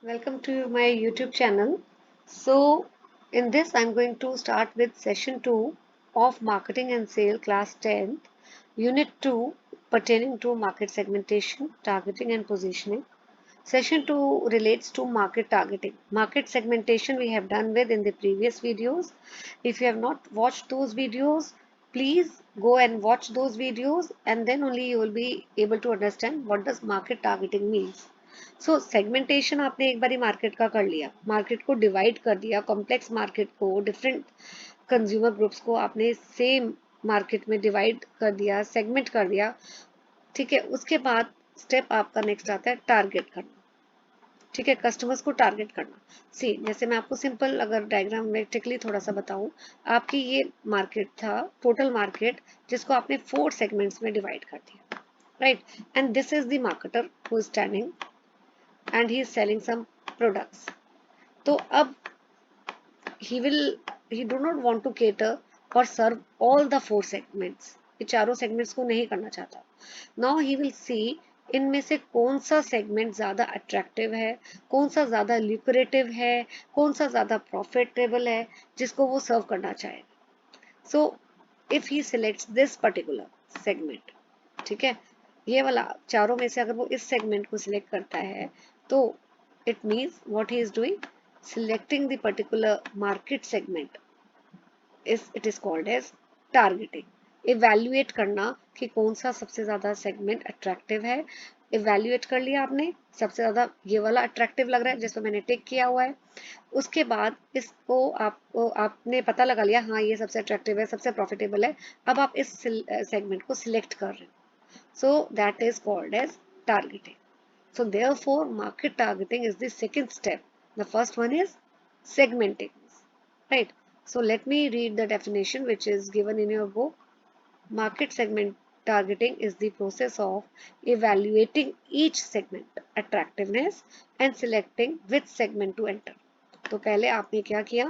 Welcome to my YouTube channel. So, in this, I'm going to start with session 2 of Marketing and Sale class 10, Unit 2 pertaining to market segmentation, targeting, and positioning. Session 2 relates to market targeting. Market segmentation we have done with in the previous videos. If you have not watched those videos, please go and watch those videos and then only you will be able to understand what does market targeting means. So segmentation आपने एक बारी market का कर लिया, market को divide कर दिया, complex market को, डिफरेंट कंज्यूमर ग्रुप्स को आपने सेम मार्केट में डिवाइड कर दिया, सेगमेंट कर दिया। ठीक है, उसके बाद स्टेप आपका नेक्स्ट आता है टारगेट करना। ठीक है, कस्टमर्स को टारगेट करना। सी जैसे मैं आपको सिंपल अगर डायग्रामेटिकली थोड़ा सा बताऊं, आपकी ये मार्केट था, टोटल मार्केट, जिसको आपने 4 सेगमेंट्स में डिवाइड कर दिया, right? And this is the marketer who is standing and he is selling some products. तो अब he do not want to cater or serve all the 4 segments. ये चारों segments को नहीं करना चाहता. Now he will see इनमें से कौन सा सेगमेंट ज़्यादा अट्रैक्टिव है, कौन सा ज़्यादा ल्यूक्रेटिव है, कौन सा ज़्यादा प्रॉफिटेबल है, जिसको वो सर्व करना चाहेगा. So if he selects this particular segment, ठीक है, ये वाला चारों में से अगर वो इस सेगमेंट को सिलेक्ट करता है, तो it means what he is doing, selecting the particular market segment is it is called as targeting. Evaluate करना कि कौन सा सबसे ज्यादा सेगमेंट अट्रैक्टिव है. इवेल्युएट कर लिया आपने, सबसे ज्यादा ये वाला अट्रैक्टिव लग रहा है जिसमें मैंने टिक किया हुआ है. उसके बाद इसको आपको आपने पता लगा लिया, हाँ ये सबसे अट्रैक्टिव है, सबसे प्रॉफिटेबल है. अब आप इस सेगमेंट को सिलेक्ट कर रहे हो. So that is called as targeting. So therefore market targeting is the second step. The first one is segmenting, right? So let me read the definition which is given in your book. Market segment targeting is the process of evaluating each segment attractiveness and selecting which segment to enter. तो पहले आपने क्या किया,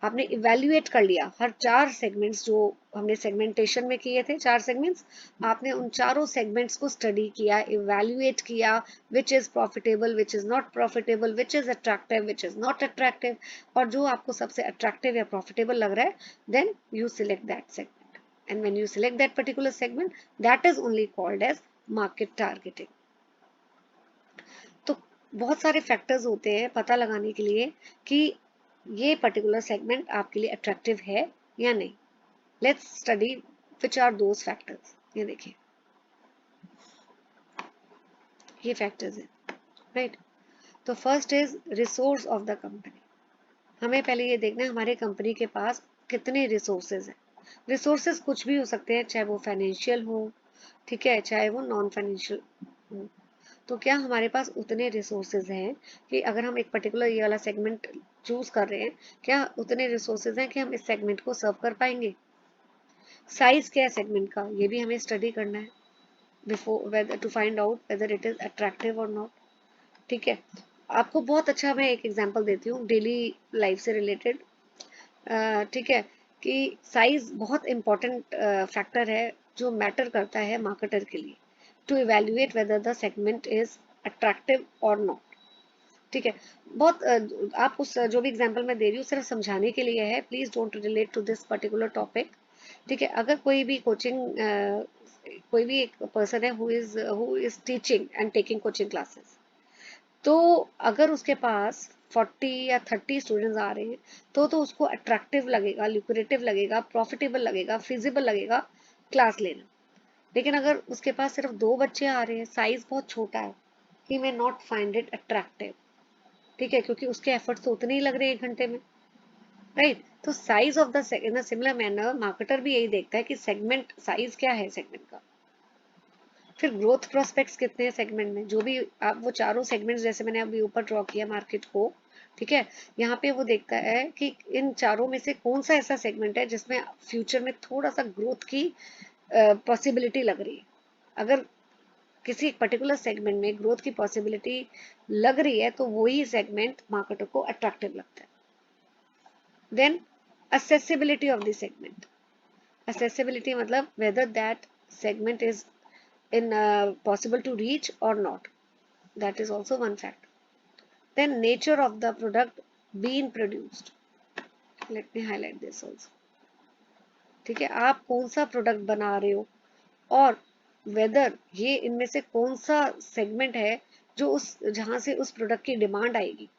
आपने evaluate कर लिया हर 4 segments जो हमने सेगमेंटेशन में किए थे, 4 सेगमेंट्स, आपने उन चारों सेगमेंट्स को स्टडी किया, इवेल्युएट किया, which is profitable, which is not profitable, which is attractive, which is not attractive, और जो आपको सबसे अट्रैक्टिव या प्रॉफिटेबल लग रहा है, then you select that segment. And when you select that particular segment, that is only called as market targeting. तो बहुत सारे फैक्टर्स होते हैं पता लगाने के लिए कि ये पर्टिकुलर सेगमेंट आपके लिए अट्रैक्टिव है या नहीं. Let's study which are those factors. ये देखिए, ये फैक्टर्स हैं, राइट? तो first is resource of the company. हमें पहले ये देखना है हमारे कंपनी के पास कितने रिसोर्सेज हैं. रिसोर्सेज कुछ भी हो सकते हैं, चाहे वो फाइनेंशियल हो, ठीक है, चाहे वो नॉन फाइनेंशियल हो. तो क्या हमारे पास उतने रिसोर्सेज हैं कि अगर हम एक पर्टिकुलर ये वाला सेगमेंट चूज कर रहे हैं, क्या उतने रिसोर्सेज हैं कि हम इस सेगमेंट को सर्व कर पाएंगे? साइज क्या है सेगमेंट का, ये भी हमें स्टडी करना है before whether to find out whether it is attractive और नॉट. ठीक है, आपको बहुत अच्छा मैं एक एग्जांपल देती हूँ डेली लाइफ से रिलेटेड. ठीक है, कि साइज बहुत इंपॉर्टेंट फैक्टर है जो मैटर करता है मार्केटर के लिए to evaluate whether the segment is attractive और नॉट. ठीक है, बहुत आप उस जो भी एग्जांपल मैं दे रही हूँ सिर्फ समझाने के लिए है, please don't relate to this particular topic. ठीक है, अगर कोई भी कोचिंग कोई भी एक पर्सन है who is teaching and taking coaching classes, तो अगर उसके पास 40 या 30 स्टूडेंट्स आ रहे हैं, तो उसको अट्रैक्टिव लगेगा, ल्यूक्रेटिव लगेगा, प्रॉफिटेबल लगेगा, फिजिबल लगेगा क्लास लेना. लेकिन अगर उसके पास सिर्फ 2 बच्चे आ रहे हैं, साइज बहुत छोटा है, he may not find it attractive. ठीक है, क्योंकि उसके एफर्ट्स तो उतने ही लग रहे हैं 1 घंटे में, राइट? तो size of the in similar manner marketer भी यही देखता है कि सेगमेंट साइज क्या है सेगमेंट का. फिर ग्रोथ प्रोस्पेक्ट्स कितने हैं सेगमेंट में, जो भी आप वो चारों सेगमेंट्स जैसे मैंने अभी ऊपर ड्रॉ किया मार्केट को, ठीक है, यहाँ पे वो देखता है कि इन चारों में से कौन सा ऐसा सेगमेंट है जिसमें फ्यूचर में थोड़ा सा ग्रोथ की पॉसिबिलिटी लग रही है. अगर किसी एक पर्टिकुलर सेगमेंट में ग्रोथ की पॉसिबिलिटी लग रही है, तो वही सेगमेंट मार्केटर को अट्रैक्टिव लगता है. Then accessibility of the segment. Accessibility मतलब whether that segment is in possible to reach or not. That is also one factor. then nature of the product being produced. Let me highlight this also. ठीक है, आप कौन सा product बना रहे हो और वेदर ये इनमें से कौन सा सेगमेंट है जो उस जहां से उस प्रोडक्ट की डिमांड आएगी,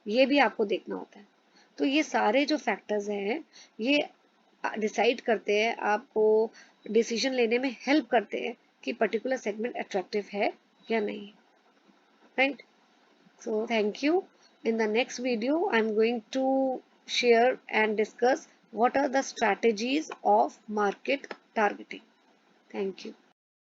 ये भी आपको देखना होता है। तो ये सारे जो फैक्टर्स हैं ये डिसाइड करते हैं, आपको डिसीजन लेने में हेल्प करते हैं कि पर्टिकुलर सेगमेंट अट्रैक्टिव है या नहीं, right. So thank you. In the next video, I'm going to share and discuss what are the strategies of market targeting. Thank you.